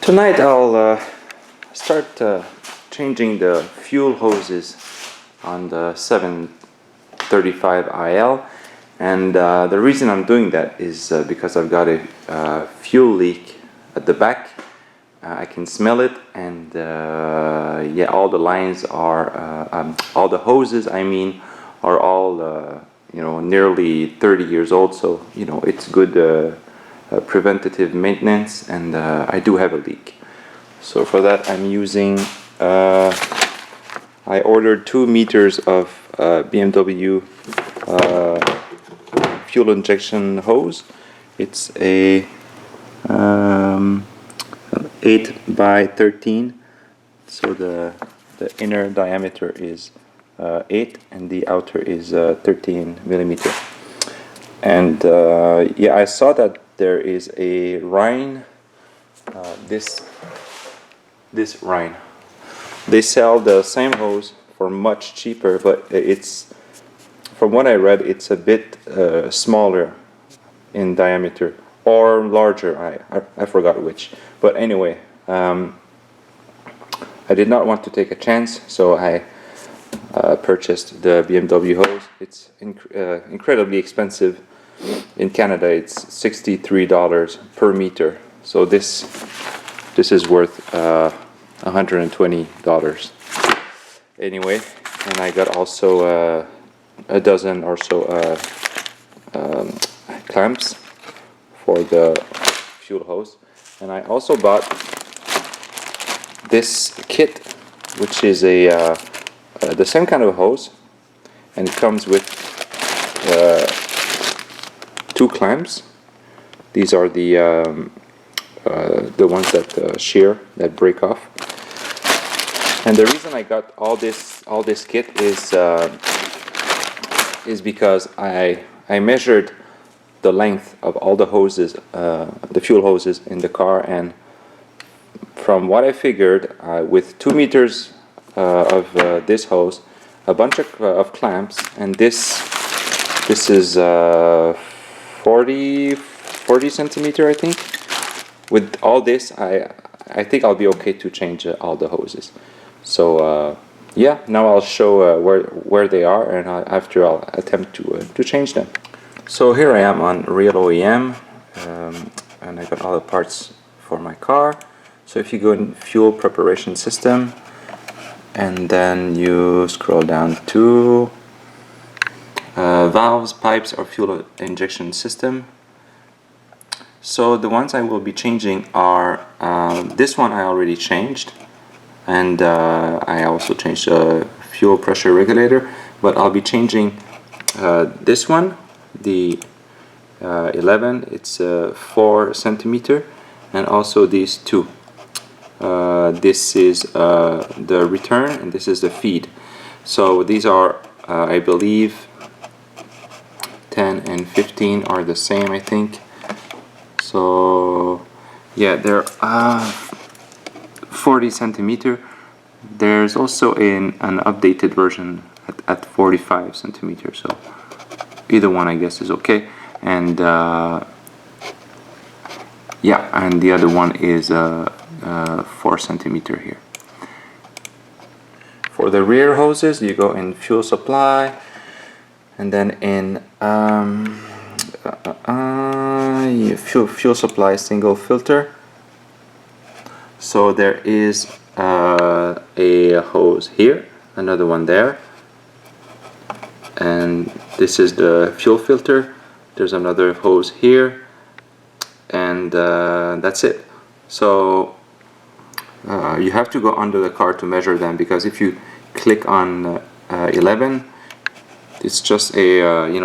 Tonight I'll start changing the fuel hoses on the 735 IL, and the reason I'm doing that is because I've got a fuel leak at the back. I can smell it, and yeah, all the lines are all the hoses are all nearly 30 years old, so it's good preventative maintenance, and I do have a leak. So for that I'm using I ordered 2 meters of BMW fuel injection hose. It's a 8 by 13, so the inner diameter is 8 and the outer is 13 millimeter. And yeah, I saw that there is a Rhine, this Rhine. They sell the same hose for much cheaper, but it's, from what I read, it's a bit smaller in diameter or larger. I forgot which, but anyway, I did not want to take a chance, so I purchased the BMW hose. It's incredibly expensive. In Canada it's $63 per meter, so this is worth $120 anyway. And I got also a dozen or so clamps for the fuel hose, and I also bought this kit, which is a the same kind of hose, and it comes with 2 clamps. These are the ones that shear, that break off. And the reason I got all this kit is because I measured the length of all the hoses, the fuel hoses in the car, and from what I figured, with 2 meters of this hose, a bunch of clamps, and this is 40 centimeter, I think. With all this, I think I'll be okay to change all the hoses. So yeah, now I'll show where they are, and after I'll attempt to change them. So here I am on Real OEM, and I got all the parts for my car. So if you go in fuel preparation system, and then you scroll down to valves, pipes, or fuel injection system. So the ones I will be changing are this one I already changed, and I also changed the fuel pressure regulator, but I'll be changing this one, the 11, it's 4 centimeter, and also these 2. This is the return, and this is the feed. So these are I believe 10 and 15 are the same, I think. So yeah, they're 40 centimeter. There's also an updated version at 45 centimeters, so either one I guess is okay. And yeah, and the other one is 4 centimeter here. For the rear hoses, you go in fuel supply, and then in fuel supply single filter. So there is a hose here, another one there, and this is the fuel filter. There's another hose here, and that's it. So you have to go under the car to measure them, because if you click on 11, it's just a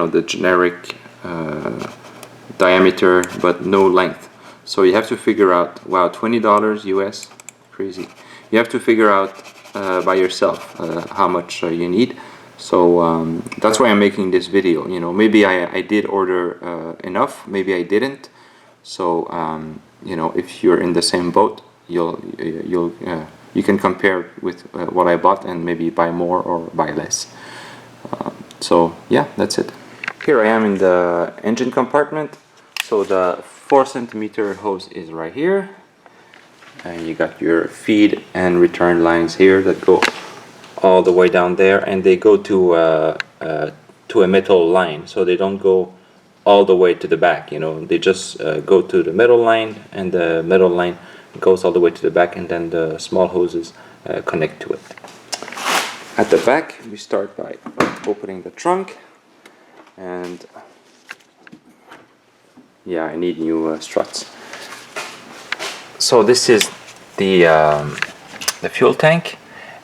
the generic diameter but no length. So you have to figure out, wow, $20 US, crazy. You have to figure out by yourself how much you need. So that's why I'm making this video. Maybe I did order enough, maybe I didn't. So if you're in the same boat, you can compare with what I bought and maybe buy more or buy less. So yeah, that's it. Here I am in the engine compartment. So the 4 centimeter hose is right here, and you got your feed and return lines here that go all the way down there, and they go to a metal line, so they don't go all the way to the back. You know, they just go to the metal line, and the metal line goes all the way to the back, and then the small hoses connect to it. At the back, we start by opening the trunk, and yeah, I need new struts. So this is the fuel tank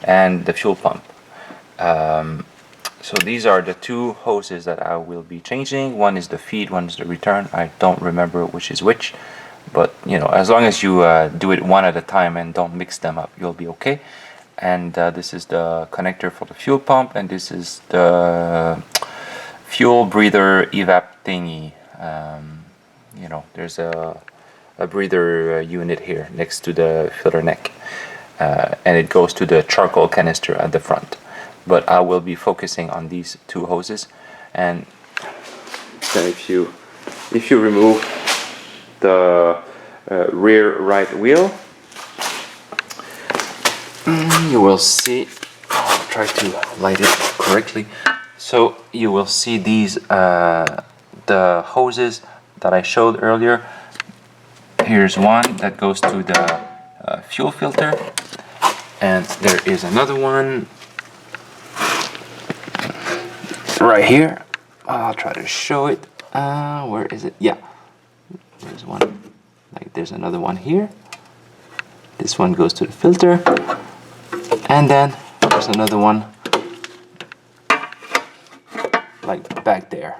and the fuel pump. So these are the two hoses that I will be changing. One is the feed, one is the return. I don't remember which is which, but you know, as long as you do it one at a time and don't mix them up, you'll be okay. And this is the connector for the fuel pump, and this is the fuel breather evap thingy. You know, there's a breather unit here next to the filter neck, and it goes to the charcoal canister at the front. But I will be focusing on these two hoses. And then if you remove the rear right wheel, you will see, I'll try to light it correctly, so you will see these the hoses that I showed earlier. Here's one that goes to the fuel filter, and there is another one right here. I'll try to show it. Where is it? Yeah, there's one. Like, there's another one here. This one goes to the filter, and then there's another one like back there.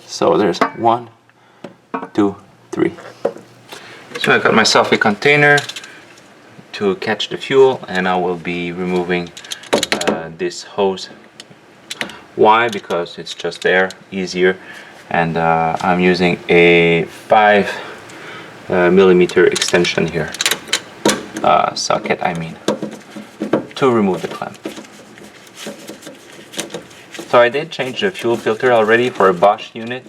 So there's 1, 2, 3. So I got myself a container to catch the fuel, and I will be removing this hose. Why? Because it's just there, easier, and I'm using a 5mm extension here, socket I mean, to remove the clamp. So I did change the fuel filter already for a Bosch unit,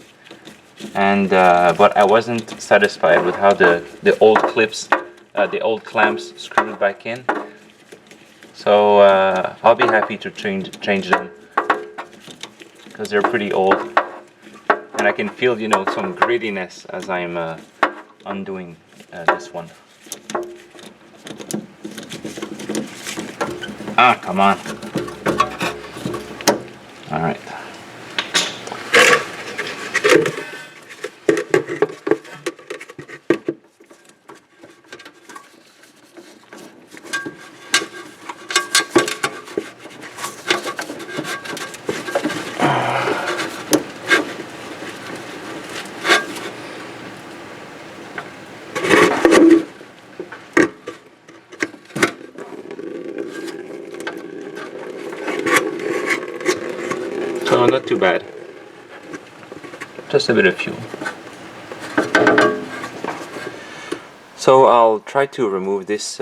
and but I wasn't satisfied with how the old clips, the old clamps screwed back in. So I'll be happy to change them, because they're pretty old, and I can feel, you know, some grittiness as I'm undoing this one. Ah, come on. All right. So not too bad. Just a bit of fuel. So I'll try to remove this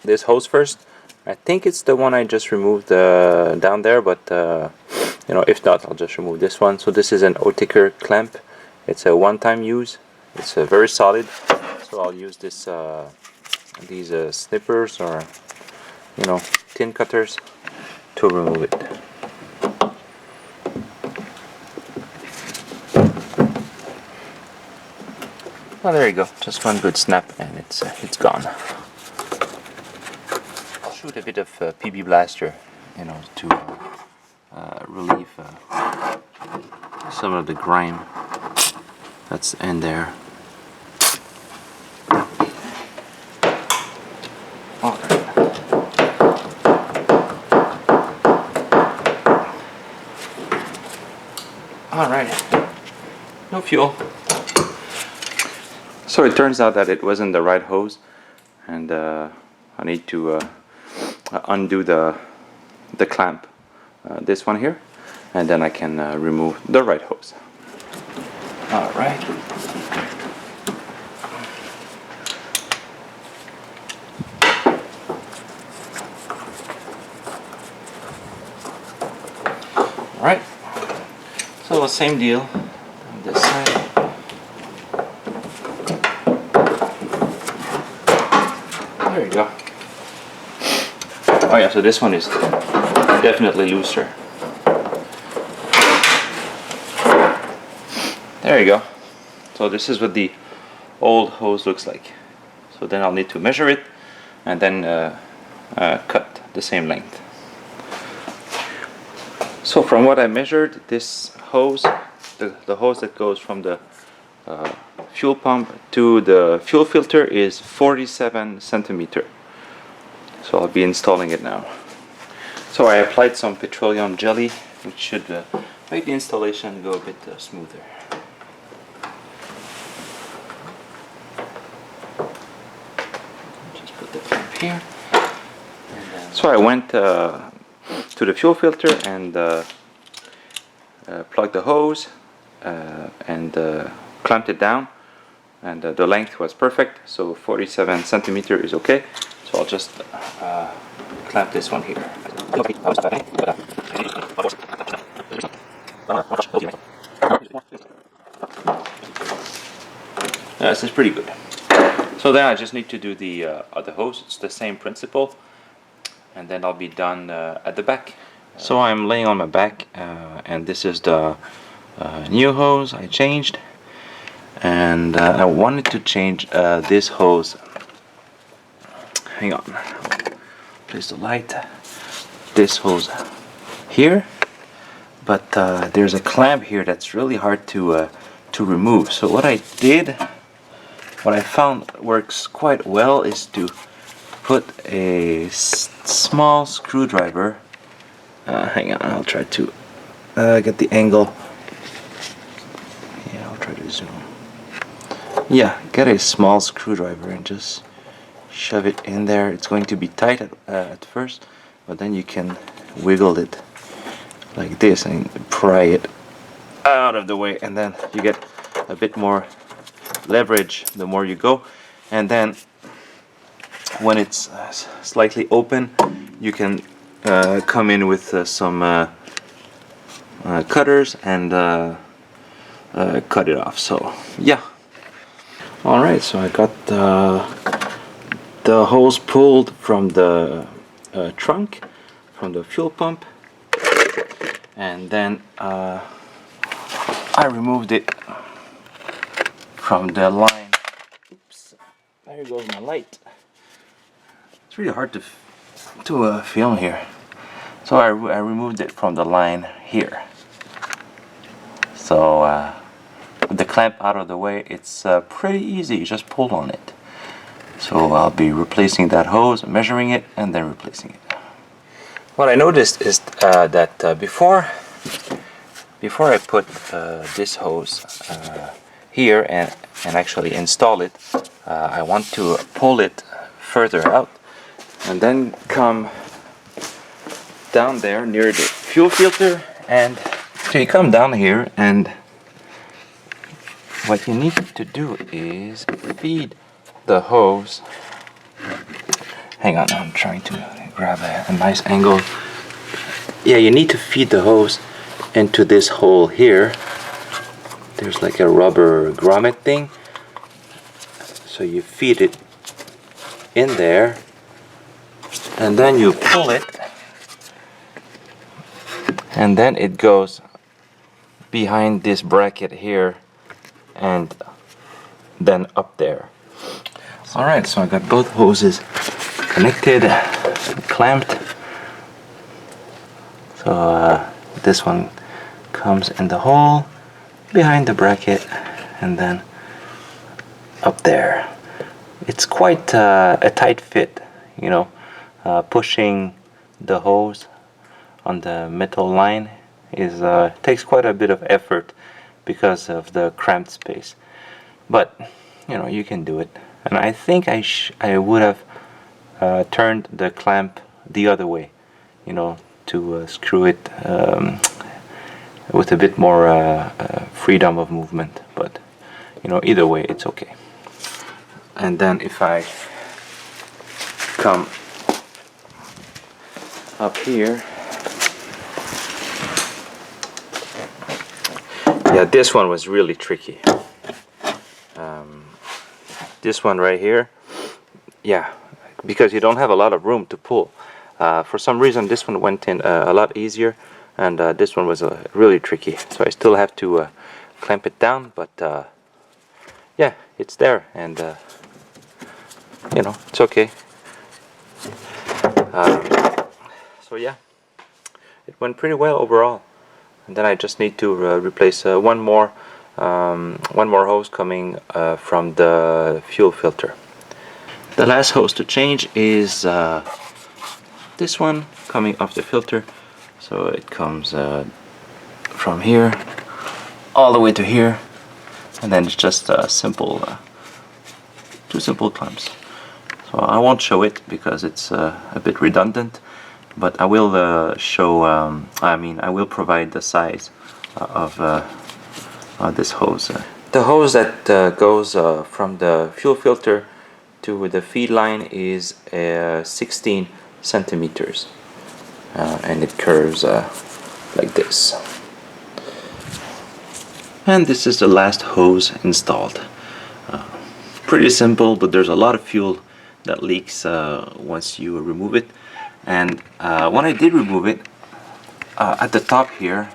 this hose first. I think it's the one I just removed down there, but you know, if not, I'll just remove this one. So this is an Oetiker clamp. It's a one-time use. It's very solid. So I'll use this these snippers, or you know, tin cutters, to remove it. Well, there you go. Just one good snap, and it's gone. I'll shoot a bit of PB Blaster, you know, to relieve some of the grime that's in there. Alright, no fuel. So it turns out that it wasn't the right hose, and I need to undo the clamp, this one here, and then I can remove the right hose. Alright. Alright. So same deal on this side. Yeah, so this one is definitely looser. There you go. So this is what the old hose looks like. So then I'll need to measure it and then cut the same length. So from what I measured, this hose, the hose that goes from the fuel pump to the fuel filter is 47 centimeter. So I'll be installing it now. So I applied some petroleum jelly, which should make the installation go a bit smoother. Just put the clamp here. So I went to the fuel filter and plugged the hose and clamped it down, and the length was perfect, so 47 centimeter is okay. So I'll just clamp this one here. This is pretty good. So then I just need to do the other hose. It's the same principle, and then I'll be done at the back. So I'm laying on my back, and this is the new hose I changed, and I wanted to change this hose. Hang on, place the light. This hose here, but there's a clamp here that's really hard to remove. So what I did, what I found works quite well, is to put a small screwdriver. Hang on, I'll try to get the angle. Yeah, I'll try to zoom. Yeah, get a small screwdriver and just shove it in there. It's going to be tight at first, but then you can wiggle it like this and pry it out of the way, and then you get a bit more leverage the more you go. And then when it's slightly open, you can come in with some cutters and cut it off. So yeah. Alright, so I got the hose pulled from the trunk, from the fuel pump, and then I removed it from the line. Oops, there goes my light. It's really hard to film here. So I removed it from the line here. So with the clamp out of the way, it's pretty easy. You just pull on it. So I'll be replacing that hose, measuring it, and then replacing it. What I noticed is that before I put this hose here and actually install it, I want to pull it further out and then come down there near the fuel filter, and so you come down here, and what you need to do is feed the hose. Hang on, I'm trying to grab a nice angle. Yeah, you need to feed the hose into this hole here. There's like a rubber grommet thing, so you feed it in there, and then you pull it, and then it goes behind this bracket here and then up there. Alright, so I got both hoses connected, clamped. So this one comes in the hole behind the bracket and then up there. It's quite a tight fit, you know. Pushing the hose on the metal line is takes quite a bit of effort because of the cramped space, but you know, you can do it. And I think I would have turned the clamp the other way, you know, to screw it with a bit more freedom of movement, but you know, either way it's okay. And then if I come up here, yeah, this one was really tricky. This one right here, yeah, because you don't have a lot of room to pull. For some reason this one went in a lot easier, and this one was really tricky, so I still have to clamp it down, but yeah, it's there, and you know, it's okay. So yeah, it went pretty well overall. And then I just need to replace one more hose coming from the fuel filter. The last hose to change is this one coming off the filter. So it comes from here all the way to here, and then it's just simple, two simple clamps. So I won't show it because it's a bit redundant, but I will show. I will provide the size of this hose. The hose that goes from the fuel filter to the feed line is 16 centimeters, and it curves like this. And this is the last hose installed. Pretty simple, but there's a lot of fuel that leaks once you remove it. And when I did remove it, at the top here,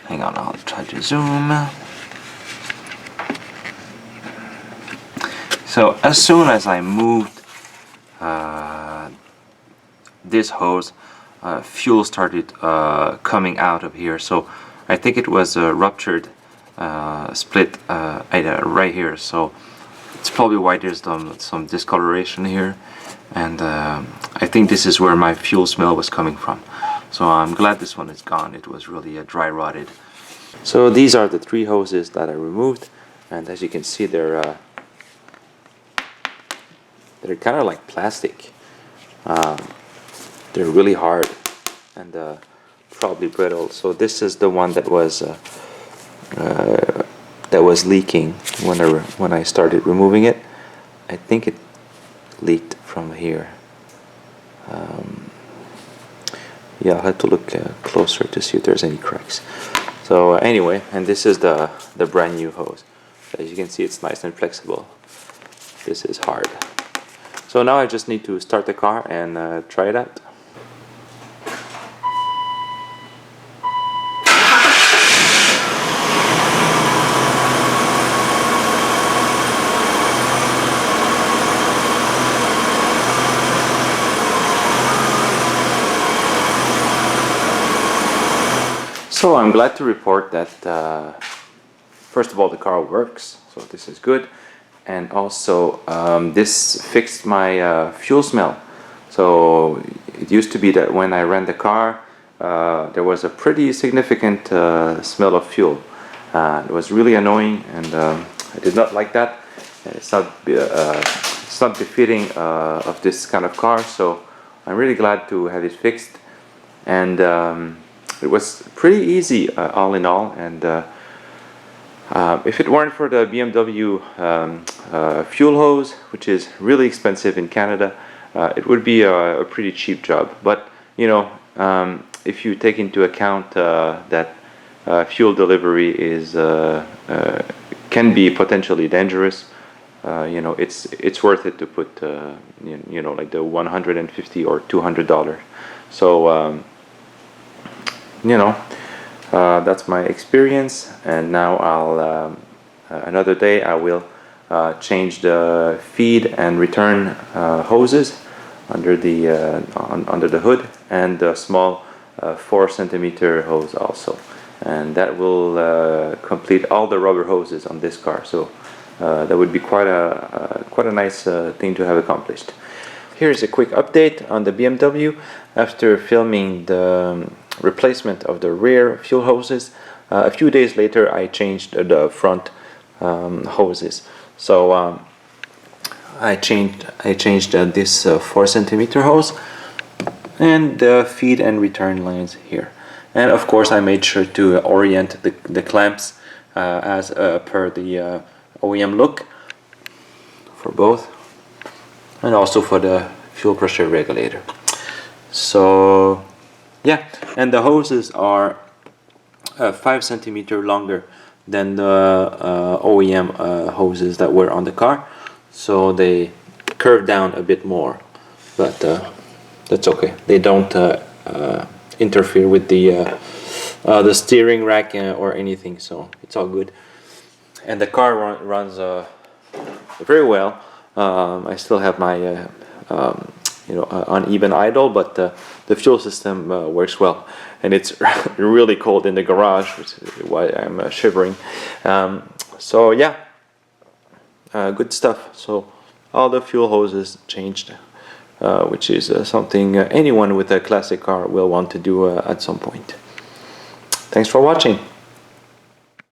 hang on, I'll try to zoom. So as soon as I moved this hose, fuel started coming out of here. So I think it was a ruptured split right here. So it's probably why there's some discoloration here, and I think this is where my fuel smell was coming from. So I'm glad this one is gone. It was really dry rotted. So these are the 3 hoses that I removed, and as you can see, they're kind of like plastic. They're really hard and probably brittle. So this is the one that was leaking when I started removing it. I think it leaked from here. Yeah, I'll have to look closer to see if there's any cracks. So anyway, and this is the brand new hose. As you can see, it's nice and flexible. This is hard. So now I just need to start the car and try it out. So I'm glad to report that first of all, the car works, so this is good, and also this fixed my fuel smell. So it used to be that when I ran the car, there was a pretty significant smell of fuel. It was really annoying, and I did not like that. And it's not befitting of this kind of car. So I'm really glad to have it fixed, and it was pretty easy all in all. And if it weren't for the BMW fuel hose, which is really expensive in Canada, it would be a pretty cheap job. But you know, if you take into account that fuel delivery is can be potentially dangerous, you know, it's worth it to put you know, like the $150 or $200. So you know, that's my experience, and now I'll another day I will change the feed and return hoses under the hood, and a small 4 centimeter hose also, and that will complete all the rubber hoses on this car. So that would be quite a nice thing to have accomplished. Here's a quick update on the BMW. After filming the replacement of the rear fuel hoses, a few days later I changed the front hoses. So I changed this 4 centimeter hose and the feed and return lines here, and of course I made sure to orient the clamps as per the OEM look for both, and also for the fuel pressure regulator. So yeah, and the hoses are 5 centimeter longer than the OEM hoses that were on the car, so they curve down a bit more. But that's okay. They don't interfere with the steering rack or anything, so it's all good. And the car runs very well. I still have my uneven idle, but the fuel system works well, and it's really cold in the garage, which is why I'm shivering. So yeah, good stuff. So all the fuel hoses changed, which is something anyone with a classic car will want to do at some point. Thanks for watching.